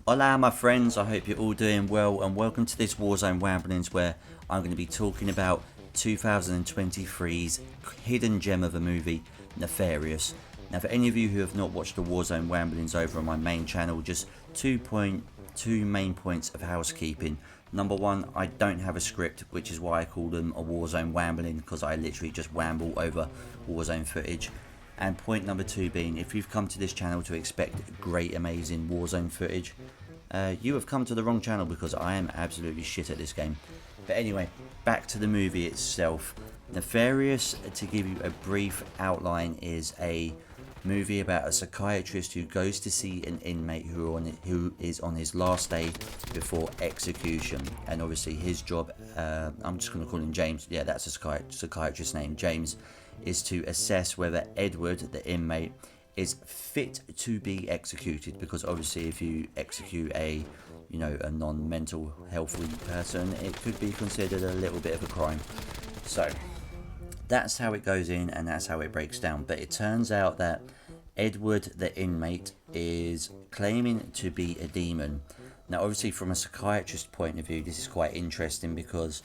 Hola my friends, I hope you're all doing well and welcome to this Warzone Ramblings where I'm going to be talking about 2023's hidden gem of a movie, Nefarious. Now for any of you who have not watched the Warzone Ramblings over on my main channel, just two main points of housekeeping. Number one, I don't have a script, which is why I call them a Warzone Wambling, because I literally just wamble over Warzone footage. And point number two being, if you've come to this channel to expect great amazing Warzone footage, you have come to the wrong channel because I am absolutely shit at this game. But anyway, back to the movie itself. Nefarious, to give you a brief outline, is a movie about a psychiatrist who goes to see an inmate who is on his last day before execution. And obviously his job, I'm just going to call him James, yeah, that's a psychiatrist's name, James, is to assess whether Edward, the inmate, is fit to be executed, because obviously if you execute a non-mental healthy person, it could be considered a little bit of a crime. So that's how it goes in and that's how it breaks down. But it turns out that Edward, the inmate, is claiming to be a demon. Now obviously from a psychiatrist point of view, this is quite interesting because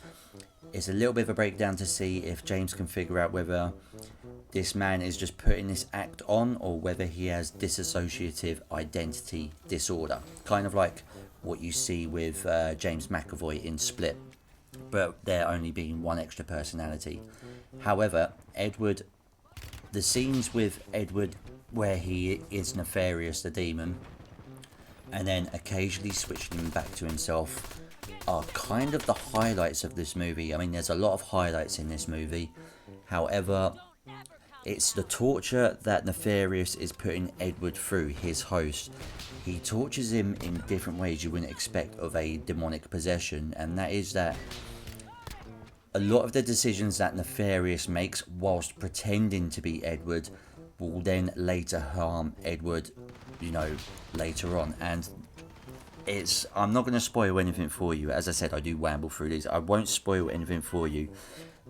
it's a little bit of a breakdown to see if James can figure out whether this man is just putting this act on or whether he has dissociative identity disorder. Kind of like what you see with James McAvoy in Split, but there only being one extra personality. However, Edward, the scenes with Edward where he is Nefarious the demon and then occasionally switching him back to himself are kind of the highlights of this movie. I mean, there's a lot of highlights in this movie. However, it's the torture that Nefarious is putting Edward through, his host. He tortures him in different ways you wouldn't expect of a demonic possession, and that is that a lot of the decisions that Nefarious makes whilst pretending to be Edward will then later harm Edward, later on. And I'm not going to spoil anything for you. As I said, I do wamble through these. I won't spoil anything for you.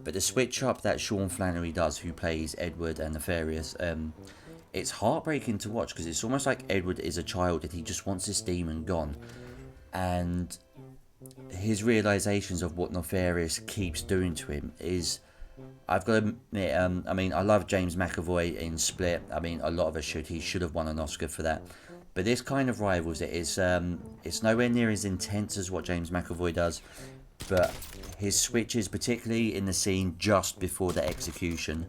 But the switch up that Sean Flannery does, who plays Edward and Nefarious, it's heartbreaking to watch because it's almost like Edward is a child and he just wants this demon gone. And his realizations of what Nefarious keeps doing to him is, I've got to admit, I mean, I love James McAvoy in Split. I mean, a lot of us should. He should have won an Oscar for that. But this kind of rivals it. It's nowhere near as intense as what James McAvoy does. But his switches, particularly in the scene just before the execution,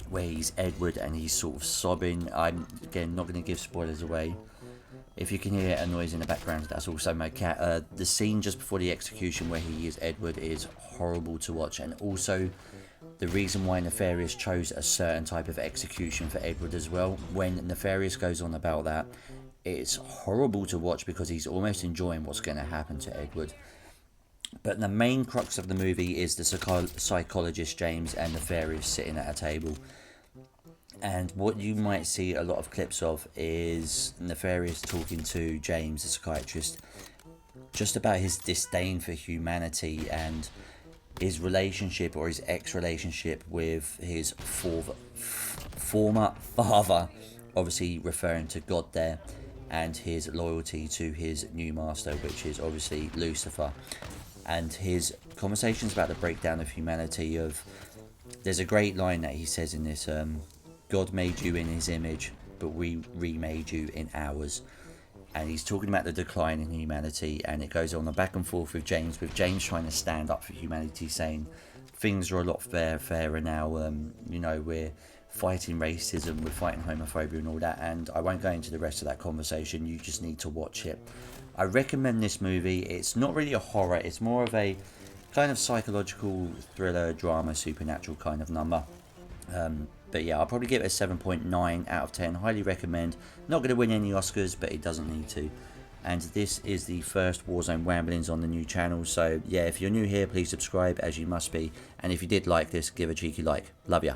where he's Edward and he's sort of sobbing. I'm, again, not going to give spoilers away. If you can hear a noise in the background, that's also my cat. The scene just before the execution where he is Edward is horrible to watch. And also the reason why Nefarious chose a certain type of execution for Edward as well. When Nefarious goes on about that, it's horrible to watch because he's almost enjoying what's going to happen to Edward. But the main crux of the movie is the psychologist James and Nefarious sitting at a table. And what you might see a lot of clips of is Nefarious talking to James, the psychiatrist, just about his disdain for humanity and his relationship or his ex-relationship with his former father, obviously referring to God there, and his loyalty to his new master, which is obviously Lucifer. And his conversations about the breakdown of humanity. There's a great line that he says in this, God made you in his image, but we remade you in ours. And he's talking about the decline in humanity, and it goes on the back and forth with James trying to stand up for humanity, saying things are a lot fairer now. We're fighting racism, we're fighting homophobia and all that. And I won't go into the rest of that conversation. You just need to watch it. I recommend this movie. It's not really a horror, it's more of a kind of psychological thriller, drama, supernatural kind of number. But yeah, I'll probably give it a 7.9 out of 10. Highly recommend. Not going to win any Oscars, but it doesn't need to. And this is the first Warzone Ramblings on the new channel. So yeah, if you're new here, please subscribe, as you must be. And if you did like this, give a cheeky like. Love ya.